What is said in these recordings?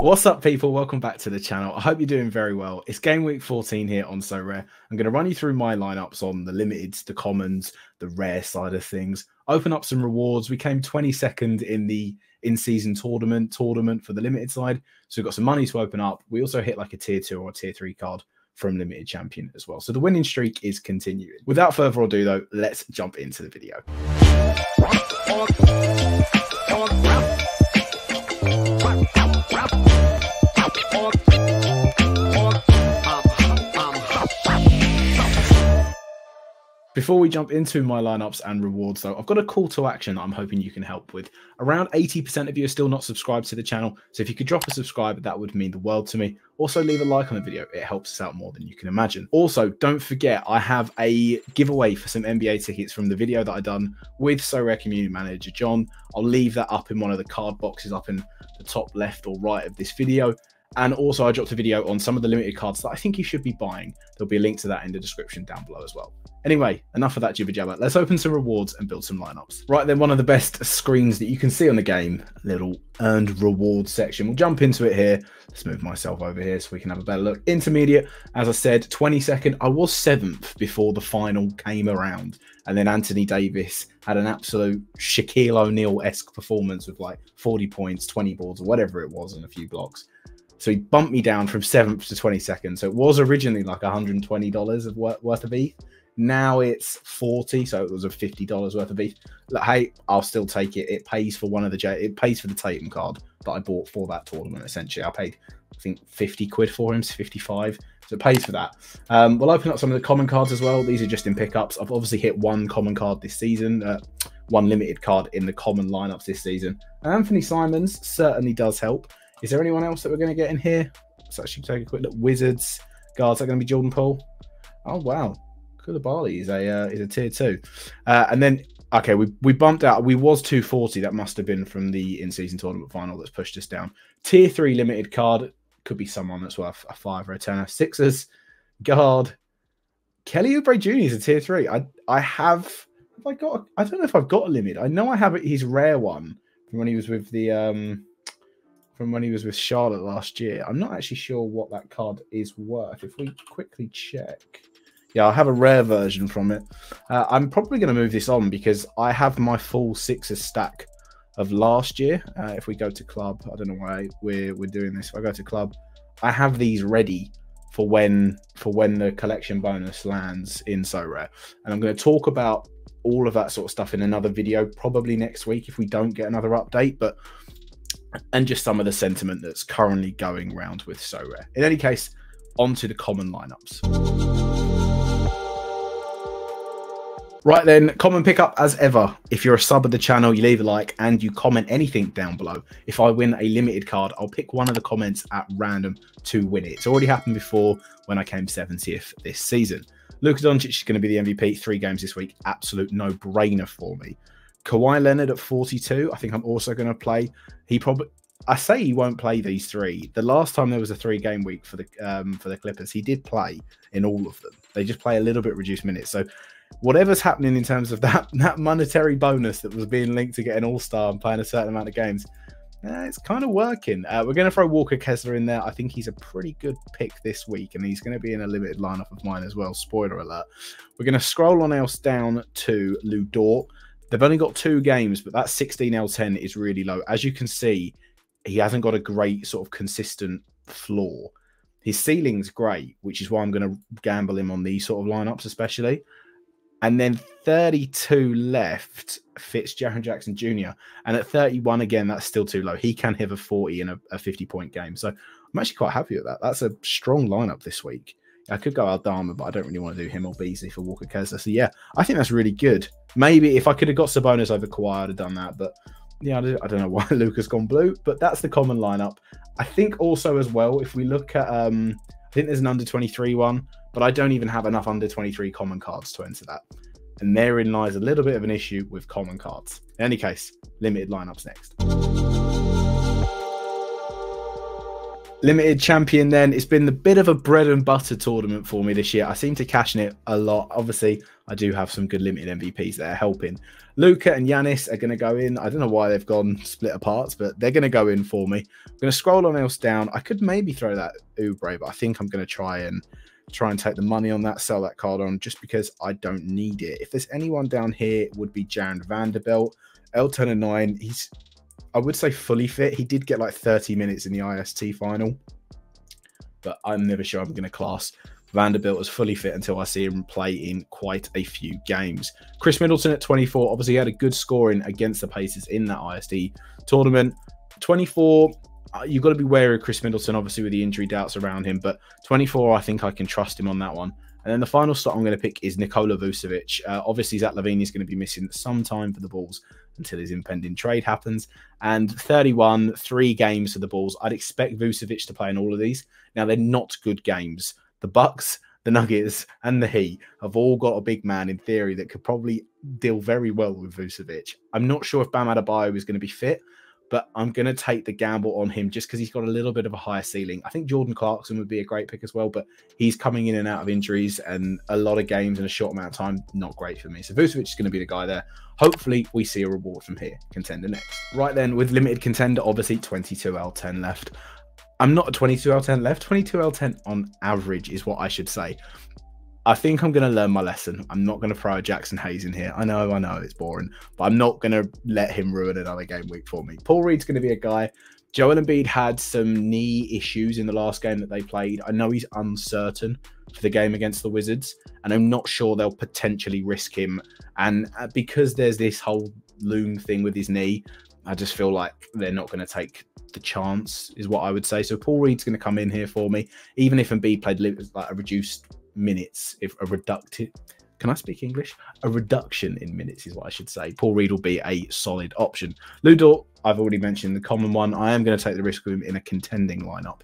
What's up, people? Welcome back to the channel. I hope you're doing very well. It's game week 14 here on Sorare. I'm going to run you through my lineups on the limiteds, the commons, the rare side of things. Open up some rewards. We came 22nd in the in-season tournament for the limited side, so we've got some money to open up. We also hit like a tier 2 or a tier 3 card from limited champion as well. So the winning streak is continuing. Without further ado, though, let's jump into the video. Before we jump into my lineups and rewards, though, I've got a call to action that I'm hoping you can help with. Around 80% of you are still not subscribed to the channel, so if you could drop a subscribe, that would mean the world to me. Also, leave a like on the video. It helps us out more than you can imagine. Also, don't forget, I have a giveaway for some NBA tickets from the video that I done with Sorare Community Manager John. I'll leave that up in one of the card boxes up in the top left or right of this video. And also, I dropped a video on some of the limited cards that I think you should be buying. There'll be a link to that in the description down below as well. Anyway, enough of that jibber jabber. Let's open some rewards and build some lineups. Right then, one of the best screens that you can see on the game, little earned reward section. We'll jump into it here. Let's move myself over here so we can have a better look. Intermediate, as I said, 22nd. I was 7th before the final came around. And then Anthony Davis had an absolute Shaquille O'Neal-esque performance with like 40 points, 20 boards, or whatever it was, and a few blocks. So he bumped me down from 7th to 22nd. So it was originally like $120 of worth of ETH. Now it's 40, so it was a $50 worth of ETH. Like, hey, I'll still take it. It pays for it pays for the Tatum card that I bought for that tournament. Essentially, I paid, I think, 50 quid for him, 55. So it pays for that. We'll open up some of the common cards as well. These are just in pickups. I've obviously hit one common card this season, one limited card in the common lineups this season. And Anthony Simons certainly does help. Is there anyone else that we're going to get in here? Let's actually take a quick look. Wizards, guards are going to be Jordan Poole. Oh, wow. Koulibaly is a tier 2. And then, okay, we bumped out. We was 240. That must have been from the in-season tournament final that's pushed us down. Tier 3 limited card. Could be someone that's worth a 5 or a 10. Sixers, guard. Kelly Oubre Jr. is a tier 3. I don't know if I've got a limit. I know I have his rare one from when he was with the from when he was with Charlotte last year. I'm not actually sure what that card is worth. If we quickly check. Yeah, I have a rare version from it. I'm probably going to move this on because I have my full Sixers stack of last year. If we go to club, I don't know why we're doing this. If I go to club, I have these ready for when the collection bonus lands in Sorare. And I'm going to talk about all of that sort of stuff in another video, probably next week if we don't get another update. And just some of the sentiment that's currently going around with Sorare. In any case, on to the common lineups. Right then, common pickup as ever. If you're a sub of the channel, you leave a like and you comment anything down below. If I win a limited card, I'll pick one of the comments at random to win it. It's already happened before when I came 70th this season. Luka Doncic is going to be the MVP. 3 games this week. Absolute no-brainer for me. Kawhi Leonard at 42. I think I'm also going to play. I say he won't play these 3. The last time there was a 3-game week for the Clippers, he did play in all of them. They just play a little bit reduced minutes. So whatever's happening in terms of that monetary bonus that was being linked to getting All-Star and playing a certain amount of games, it's kind of working. We're going to throw Walker Kessler in there. I think he's a pretty good pick this week, and he's going to be in a limited lineup of mine as well. Spoiler alert. We're going to scroll on else down to Lu Dort. They've only got 2 games, but that 16L10 is really low. As you can see, he hasn't got a great sort of consistent floor. His ceiling's great, which is why I'm going to gamble him on these sort of lineups especially. And then 32 left fits Jaren Jackson Jr. And at 31, again, that's still too low. He can hit a 40 in a 50-point game. So I'm actually quite happy with that. That's a strong lineup this week. I could go Aldama, but I don't really want to do him or Beasley for Walker Kessler. So yeah, I think that's really good. Maybe if I could have got Sabonis over Kawhi, I'd have done that. But yeah, I don't know why Luka's gone blue, but that's the common lineup. I think also as well, if we look at, I think there's an under 23 one, but I don't even have enough under 23 common cards to enter that. And therein lies a little bit of an issue with common cards. In any case, limited lineups next. Limited champion then. It's been the bit of a bread and butter tournament for me this year. I seem to cash in it a lot. Obviously, I do have some good limited MVPs there helping. Luka and Giannis are going to go in. I don't know why they've gone split apart, but they're going to go in for me. I'm going to scroll on else down. I could maybe throw that Oubre, but I think I'm going to try and take the money on that, sell that card on, just because I don't need it. If there's anyone down here, it would be Jaron Vanderbilt. L10 9, he's, I would say, fully fit. He did get like 30 minutes in the IST final, but I'm never sure I'm going to class Vanderbilt as fully fit until I see him play in quite a few games. Chris Middleton at 24, obviously he had a good scoring against the Pacers in that IST tournament. 24, you've got to be wary of Chris Middleton, obviously, with the injury doubts around him, but 24, I think I can trust him on that one. And then the final slot I'm going to pick is Nikola Vucevic. Obviously, Zach LaVine is going to be missing some time for the Bulls until his impending trade happens. And 31, 3 games for the Bulls. I'd expect Vucevic to play in all of these. Now, they're not good games. The Bucks, the Nuggets, and the Heat have all got a big man, in theory, that could probably deal very well with Vucevic. I'm not sure if Bam Adebayo is going to be fit, but I'm going to take the gamble on him just because he's got a little bit of a higher ceiling. I think Jordan Clarkson would be a great pick as well, but he's coming in and out of injuries and a lot of games in a short amount of time. Not great for me. So Vucevic is going to be the guy there. Hopefully we see a reward from here. Contender next. Right then, with limited contender, obviously 22L10 left. I'm not a 22L10 left. 22L10 on average is what I should say. I think I'm going to learn my lesson. I'm not going to throw Jackson Hayes in here. I know, it's boring, but I'm not going to let him ruin another game week for me. Paul Reed's going to be a guy. Joel Embiid had some knee issues in the last game that they played. I know he's uncertain for the game against the Wizards, and I'm not sure they'll potentially risk him. And because there's this whole loom thing with his knee, I just feel like they're not going to take the chance, is what I would say. So Paul Reed's going to come in here for me, even if Embiid played like a reduced minutes, if a reducted, can I speak English? A reduction in minutes is what I should say. Paul Reed will be a solid option. Lou Dort, I've already mentioned the common one. I am going to take the risk of him in a contending lineup.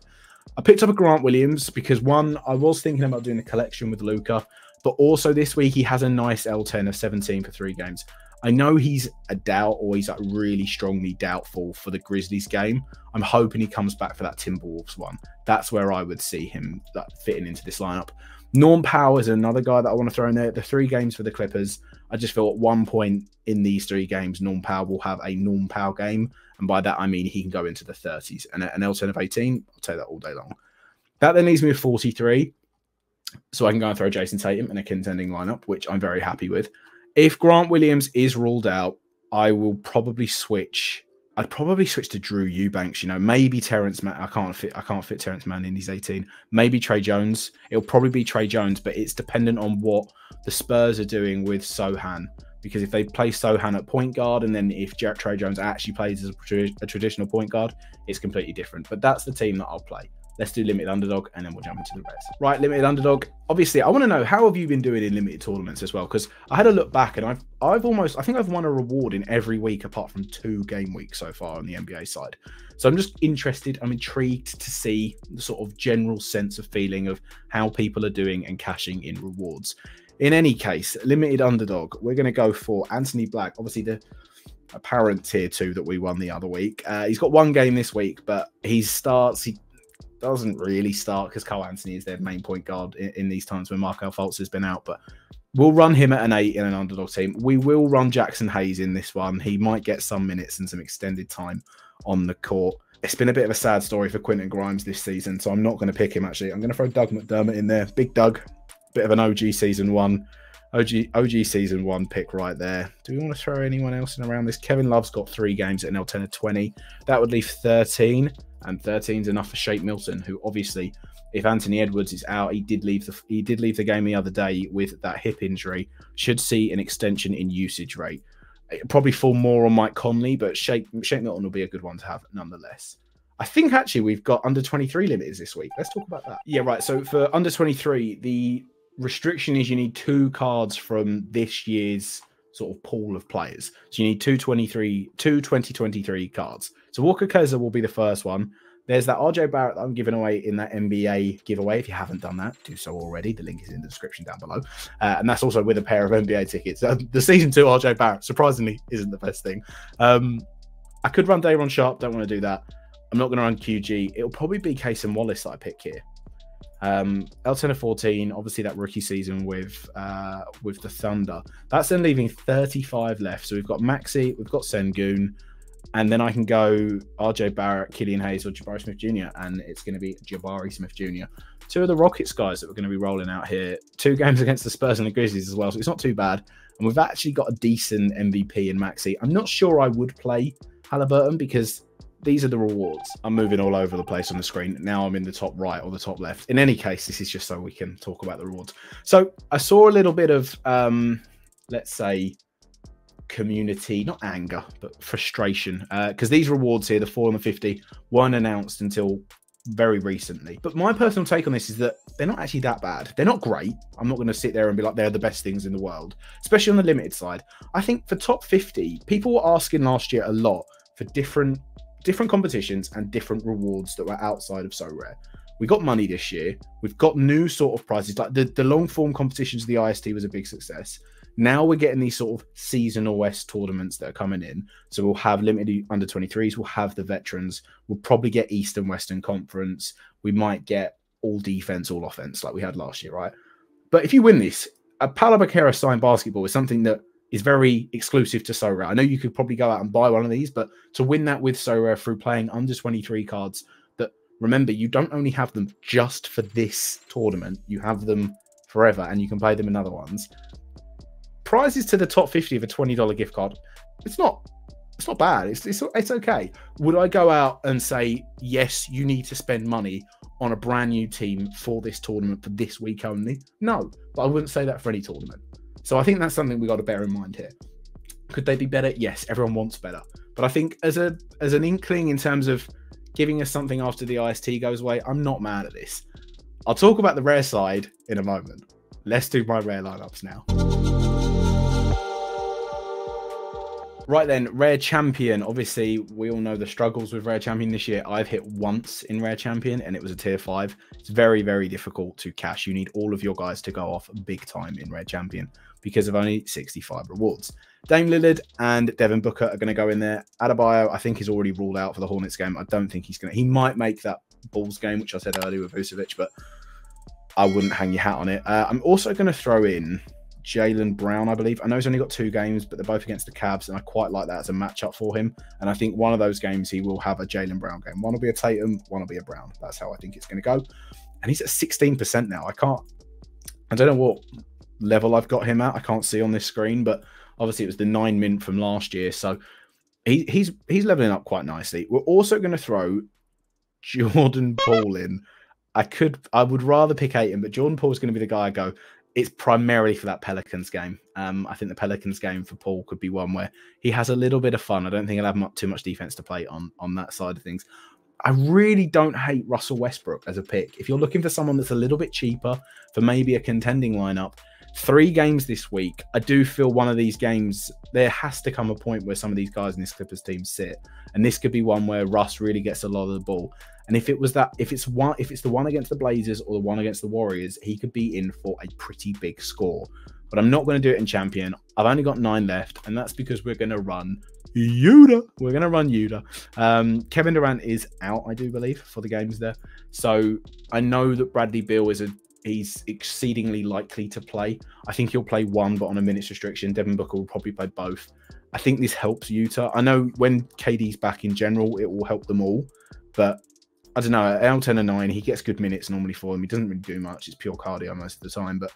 I picked up a Grant Williams because, one, I was thinking about doing a collection with Luka, but also this week he has a nice L10 of 17 for 3 games. I know he's a doubt, or he's like really strongly doubtful for the Grizzlies game. I'm hoping he comes back for that Timberwolves one. That's where I would see him fitting into this lineup. Norm Powell is another guy that I want to throw in there. The 3 games for the Clippers, I just feel at one point in these 3 games, Norm Powell will have a Norm Powell game. And by that, I mean he can go into the 30s. And an L10 of 18, I'll take that all day long. That then leaves me with 43. So I can go and throw Jason Tatum in a contending lineup, which I'm very happy with. If Grant Williams is ruled out, I will probably switch. I'd probably switch to Drew Eubanks. You know, maybe Terrence Mann. I can't fit Terrence Mann in. He's 18. Maybe Trey Jones. It'll probably be Trey Jones, but it's dependent on what the Spurs are doing with Sohan. Because if they play Sohan at point guard, and then if Trey Jones actually plays as a traditional point guard, it's completely different. But that's the team that I'll play. Let's do limited underdog, and then we'll jump into the rest. Right, limited underdog. Obviously, I want to know, how have you been doing in limited tournaments as well? Because I had a look back, and I think I've won a reward in every week apart from 2 game weeks so far on the NBA side. So I'm just interested. I'm intrigued to see the sort of general sense of feeling of how people are doing and cashing in rewards. In any case, limited underdog. We're going to go for Anthony Black. Obviously, the apparent tier 2 that we won the other week. He's got 1 game this week, but he doesn't really start because Cole Anthony is their main point guard in these times when Markelle Fultz has been out. But we'll run him at an 8 in an underdog team. We will run Jackson Hayes in this one. He might get some minutes and some extended time on the court. It's been a bit of a sad story for Quentin Grimes this season, so I'm not going to pick him, actually. I'm going to throw Doug McDermott in there. Big Doug, bit of an OG season 1. OG season 1 pick right there. Do we want to throw anyone else in around this? Kevin Love's got 3 games at an L10 of 20. That would leave 13. And 13 is enough for Shake Milton, who obviously, if Anthony Edwards is out, he did leave the game the other day with that hip injury. Should see an extension in usage rate. It'll probably fall more on Mike Conley, but Shake Milton will be a good one to have nonetheless. I think actually we've got under 23 limiters this week. Let's talk about that. Yeah, right. So for under 23, the restriction is you need 2 cards from this year's sort of pool of players. So you need two 2023 cards. So Walker Kessler will be the first one. There's that RJ Barrett that I'm giving away in that NBA giveaway. If you haven't done that, do so already. The link is in the description down below. And that's also with a pair of NBA tickets. The season 2 RJ Barrett, surprisingly, isn't the best thing. I could run Day'Ron Sharpe. Don't want to do that. I'm not going to run QG. It'll probably be Cason Wallace that I pick here. L10 obviously that rookie season with the Thunder. That's then leaving 35 left. So we've got Maxi, we've got Sengun, and then I can go RJ Barrett, Killian Hayes, or Jabari Smith Jr., and it's going to be Jabari Smith Jr. Two of the Rockets guys that we're going to be rolling out here. 2 games against the Spurs and the Grizzlies as well, so it's not too bad. And we've actually got a decent MVP in Maxi. I'm not sure I would play Halliburton because these are the rewards. I'm moving all over the place on the screen. Now I'm in the top right or the top left. In any case, this is just so we can talk about the rewards. So I saw a little bit of, let's say, community, not anger, but frustration. Because these rewards here, the 4 and the 50, weren't announced until very recently. But my personal take on this is that they're not actually that bad. They're not great. I'm not going to sit there and be like, they're the best things in the world, especially on the limited side. I think for top 50, people were asking last year a lot for different competitions and different rewards that were outside of Sorare. We got money this year. We've got new sort of prizes. Like the long form competitions of the IST was a big success. Now we're getting these sort of seasonal West tournaments that are coming in. So we'll have limited under 23s. We'll have the veterans. We'll probably get East and Western Conference. We might get all defense, all offense like we had last year, right? But if you win this, a Paolo Banchero signed basketball is something that is very exclusive to Sorare. I know you could probably go out and buy one of these, but to win that with Sorare through playing under 23 cards that, remember, you don't only have them just for this tournament, you have them forever and you can play them in other ones. Prizes to the top 50 of a $20 gift card. It's not bad. It's okay. Would I go out and say, yes, you need to spend money on a brand new team for this tournament for this week only? No, but I wouldn't say that for any tournament. So I think that's something we got to bear in mind here. Could they be better? Yes, everyone wants better. But I think as an inkling in terms of giving us something after the IST goes away, I'm not mad at this. I'll talk about the rare side in a moment. Let's do my rare lineups now. Right then, Rare Champion. Obviously, we all know the struggles with Rare Champion this year. I've hit once in Rare Champion, and it was a tier 5. It's very, very difficult to cash. You need all of your guys to go off big time in Rare Champion because of only 65 rewards. Dame Lillard and Devin Booker are going to go in there. Adebayo, I think, is already ruled out for the Hornets game. I don't think he's going to. He might make that Bulls game, which I said earlier with Vucevic, but I wouldn't hang your hat on it. I'm also going to throw in Jaylen Brown, I believe. I know he's only got 2 games, but they're both against the Cavs, and I quite like that as a matchup for him. And I think one of those games he will have a Jaylen Brown game. One will be a Tatum, one will be a Brown. That's how I think it's going to go. And he's at 16% now. I don't know what level I've got him at. I can't see on this screen, but obviously it was the 9 mint from last year, so he's leveling up quite nicely. We're also going to throw Jordan Poole in. I would rather pick Ayton, but Jordan Poole is going to be the guy I go. It's primarily for that Pelicans game. I think the Pelicans game for Paul could be one where he has a little bit of fun. I don't think he'll have too much defense to play on that side of things. I really don't hate Russell Westbrook as a pick. If you're looking for someone that's a little bit cheaper for maybe a contending lineup, 3 games this week, I do feel one of these games, there has to come a point where some of these guys in this Clippers team sit. And this could be one where Russ really gets a lot of the ball. And if it's the one against the Blazers or the one against the Warriors, he could be in for a pretty big score. But I'm not going to do it in Champion. I've only got 9 left, and that's because we're going to run Yuta. We're going to run Yuta. Kevin Durant is out, I do believe, for the games there. So I know that Bradley Beal he's exceedingly likely to play. I think he'll play 1, but on a minutes restriction. Devin Booker will probably play both. I think this helps Utah. I know when KD's back in general, it will help them all. But I don't know, at L10 and 9, he gets good minutes normally for him. He doesn't really do much. It's pure cardio most of the time. But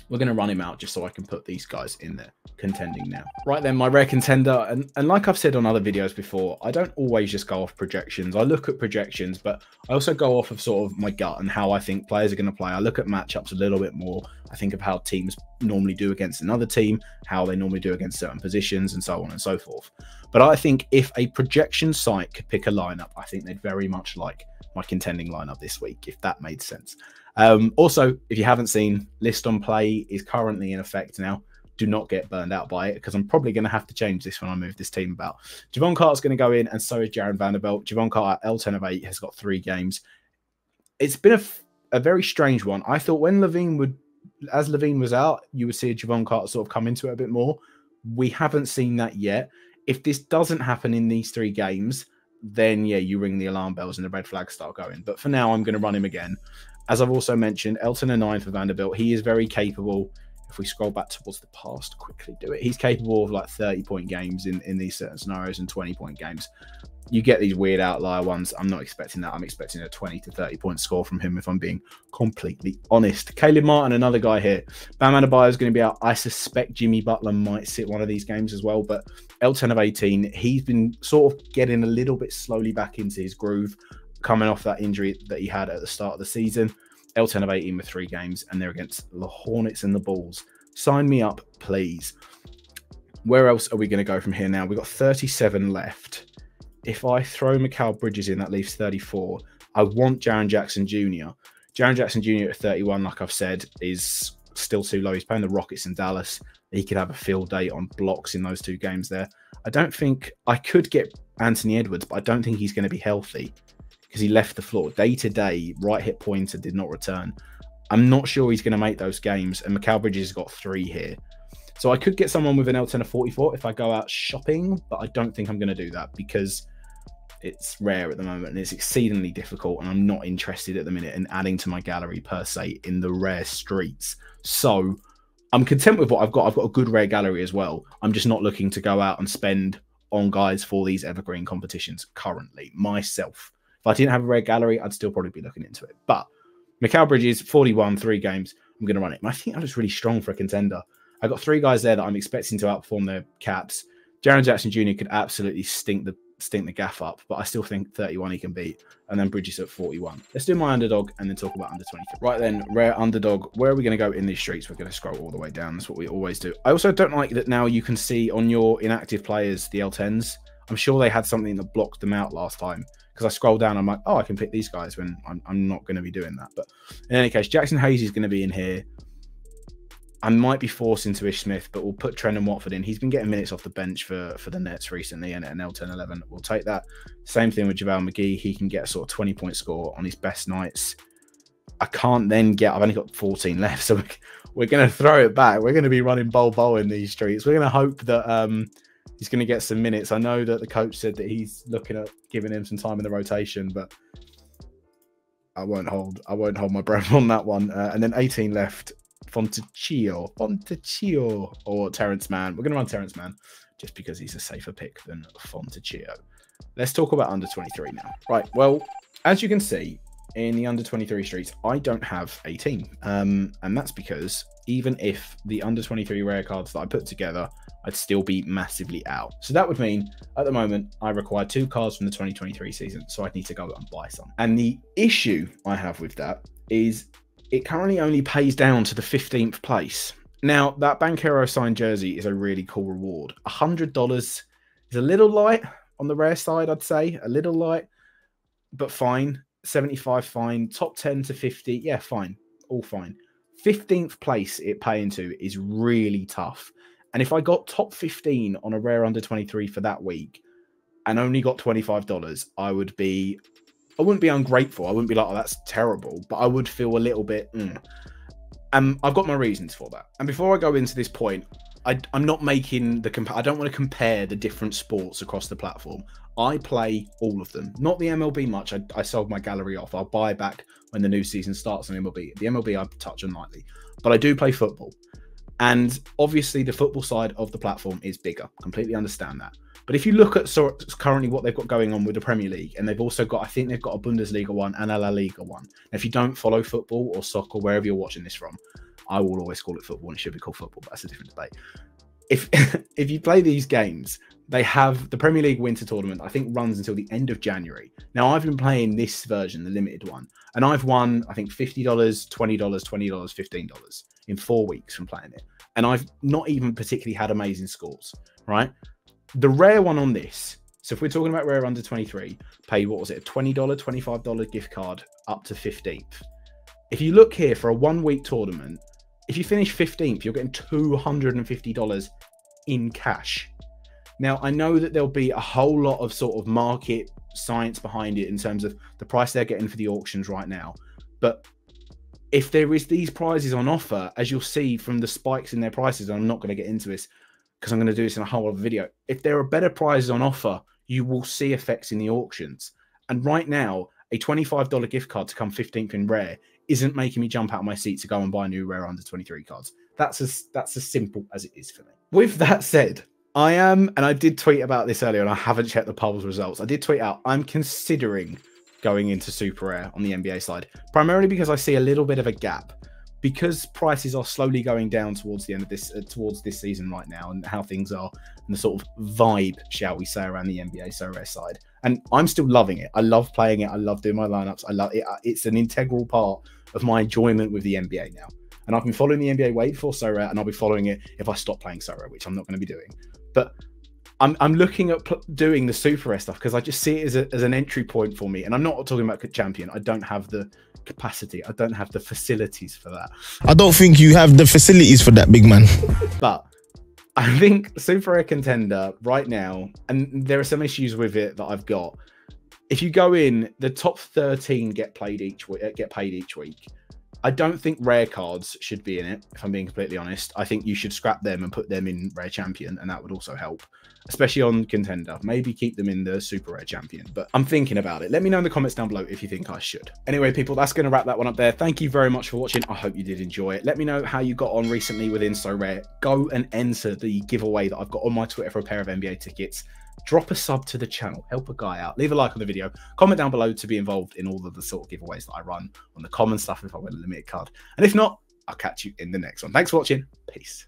we're going to run him out just so I can put these guys in there contending now. Right then, my rare contender. And like I've said on other videos before, I don't always just go off projections. I look at projections, but I also go off of sort of my gut and how I think players are going to play. I look at matchups a little bit more. I think of how teams normally do against another team, how they normally do against certain positions, and so on and so forth. But I think if a projection site could pick a lineup, I think they'd very much like my contending lineup this week, if that made sense. Also, if you haven't seen, List on Play is currently in effect now. Do not get burned out by it, because I'm probably going to have to change this when I move this team about. Javon Carter's going to go in, and so is Jaron Vanderbilt. Javon Carter, L10 of 8, has got 3 games. It's been a very strange one. I thought when as Levine was out, you would see a Javon Carter sort of come into it a bit more. We haven't seen that yet. If this doesn't happen in these 3 games, then yeah, you ring the alarm bells and the red flags start going. But for now, I'm going to run him again. As I've also mentioned, Elton a 9 for Vanderbilt. He is very capable. If we scroll back towards the past, quickly do it. He's capable of like 30-point games in these certain scenarios and 20-point games. You get these weird outlier ones. I'm not expecting that. I'm expecting a 20 to 30-point score from him, if I'm being completely honest. Caleb Martin, another guy here. Bam Adebayo is going to be out. I suspect Jimmy Butler might sit one of these games as well, but L10 of 18, he's been sort of getting a little bit slowly back into his groove, coming off that injury that he had at the start of the season. L10 of 18 with 3 games, and they're against the Hornets and the Bulls. Sign me up, please. Where else are we going to go from here now? We've got 37 left. If I throw Mikal Bridges in, that leaves 34. I want Jaren Jackson Jr. Jaren Jackson Jr. at 31, like I've said, is still too low. He's playing the Rockets in Dallas. He could have a field day on blocks in those 2 games there. I don't think I could get Anthony Edwards, but I don't think he's going to be healthy because he left the floor. Day to day, right hip pointer did not return. I'm not sure he's going to make those games, and Mikal Bridges has got 3 here. So I could get someone with an L10 of 44 if I go out shopping, but I don't think I'm going to do that because it's rare at the moment and it's exceedingly difficult, and I'm not interested at the minute in adding to my gallery per se in the rare streets. So I'm content with what I've got. I've got a good rare gallery as well. I'm just not looking to go out and spend on guys for these evergreen competitions currently myself. If I didn't have a rare gallery, I'd still probably be looking into it. But Mikal Bridges, 41, 3 games. I'm going to run it. And I think that was really strong for a contender. I got 3 guys there that I'm expecting to outperform their caps. Jaren Jackson Jr. could absolutely stink the gaff up, but I still think 31 he can beat. And then Bridges at 41. Let's do my underdog and then talk about under 23. Right then, rare underdog. Where are we going to go in these streets? We're going to scroll all the way down. That's what we always do. I also don't like that now you can see on your inactive players the L10s. I'm sure they had something that blocked them out last time, because I scroll down, I'm like, oh, I can pick these guys when I'm not going to be doing that. But in any case, Jackson Hayes is going to be in here. I might be forced into Ish Smith, but we'll put Trendon Watford in. He's been getting minutes off the bench for the Nets recently, and at an L10-11, we'll take that. Same thing with JaVale McGee. He can get a sort of 20-point score on his best nights. I can't then get, I've only got 14 left, so we're going to throw it back. We're going to be running Bol in these streets. We're going to hope that he's going to get some minutes. I know that the coach said that he's looking at giving him some time in the rotation, but I won't hold my breath on that one. And then 18 left. Fontecchio or Terrence Mann. We're going to run Terrence Mann just because he's a safer pick than Fontecchio. Let's talk about under 23 now. Right. Well, as you can see in the under 23 streets, I don't have a team. And that's because even if the under 23 rare cards that I put together, I'd still be massively out. So that would mean at the moment, I require 2 cards from the 2023 season. So I'd need to go and buy some. And the issue I have with that is it currently only pays down to the 15th place. Now, that Banchero signed jersey is a really cool reward. $100 is a little light on the rare side, I'd say. A little light, but fine. 75, fine. Top 10 to 50, yeah, fine. All fine. 15th place it paying to is really tough. And if I got top 15 on a rare under 23 for that week and only got $25, I wouldn't be ungrateful. I wouldn't be like, oh, that's terrible. But I would feel a little bit, I've got my reasons for that. And before I go into this point, I'm not making I don't want to compare the different sports across the platform. I play all of them. Not the MLB much. I sold my gallery off. I'll buy back when the new season starts on MLB. The MLB I touch on lightly. But I do play football. And obviously the football side of the platform is bigger. Completely understand that. But if you look at currently what they've got going on with the Premier League, and they've also got, I think they've got a Bundesliga one and a La Liga one. Now, if you don't follow football or soccer, wherever you're watching this from, I will always call it football and it should be called football, but that's a different debate. If you play these games, they have the Premier League Winter Tournament, I think runs until the end of January. Now, I've been playing this version, the limited one, and I've won, I think, $50, $20, $20, $15 in 4 weeks from playing it. And I've not even particularly had amazing scores, right? The rare one on this, so if we're talking about rare under 23, paid, what was it, a $20, $25 gift card up to 15th. If you look here for a 1 week tournament, if you finish 15th, you're getting $250 in cash. Now, I know that there'll be a whole lot of sort of market science behind it in terms of the price they're getting for the auctions right now. But if there is these prizes on offer, as you'll see from the spikes in their prices, and I'm not going to get into this because I'm going to do this in a whole other video. If there are better prizes on offer, you will see effects in the auctions. And right now, a $25 gift card to come 15th in rare isn't making me jump out of my seat to go and buy new rare under 23 cards. That's as simple as it is for me. With that said, I am, and I did tweet about this earlier, and I haven't checked the polls results. I did tweet out, I'm considering going into super rare on the NBA side, primarily because I see a little bit of a gap. Because prices are slowly going down towards the end of this, towards this season right now, and how things are, and the sort of vibe, shall we say, around the NBA so rare side. And I'm still loving it. I love playing it. I love doing my lineups. I love it. It's an integral part of my enjoyment with the NBA now. And I've been following the NBA way before so rare, and I'll be following it if I stop playing so rare, which I'm not going to be doing. But I'm looking at doing the super rare stuff because I just see it as an entry point for me. And I'm not talking about champion. I don't have the capacity. I don't have the facilities for that. I don't think you have the facilities for that, big man. But I think super rare contender right now, and there are some issues with it that I've got. If you go in, the top 13 get paid each week. I don't think rare cards should be in it, if I'm being completely honest. I think you should scrap them and put them in rare champion, and that would also help, especially on contender. Maybe keep them in the super rare champion, but I'm thinking about it. Let me know in the comments down below if you think I should. Anyway, people, that's going to wrap that one up there. Thank you very much for watching. I hope you did enjoy it. Let me know how you got on recently within so rare. Go and enter the giveaway that I've got on my Twitter for a pair of NBA tickets. Drop a sub to the channel, help a guy out, leave a like on the video, comment down below to be involved in all of the sort of giveaways that I run on the common stuff if I win a limited card. And if not, I'll catch you in the next one. Thanks for watching. Peace.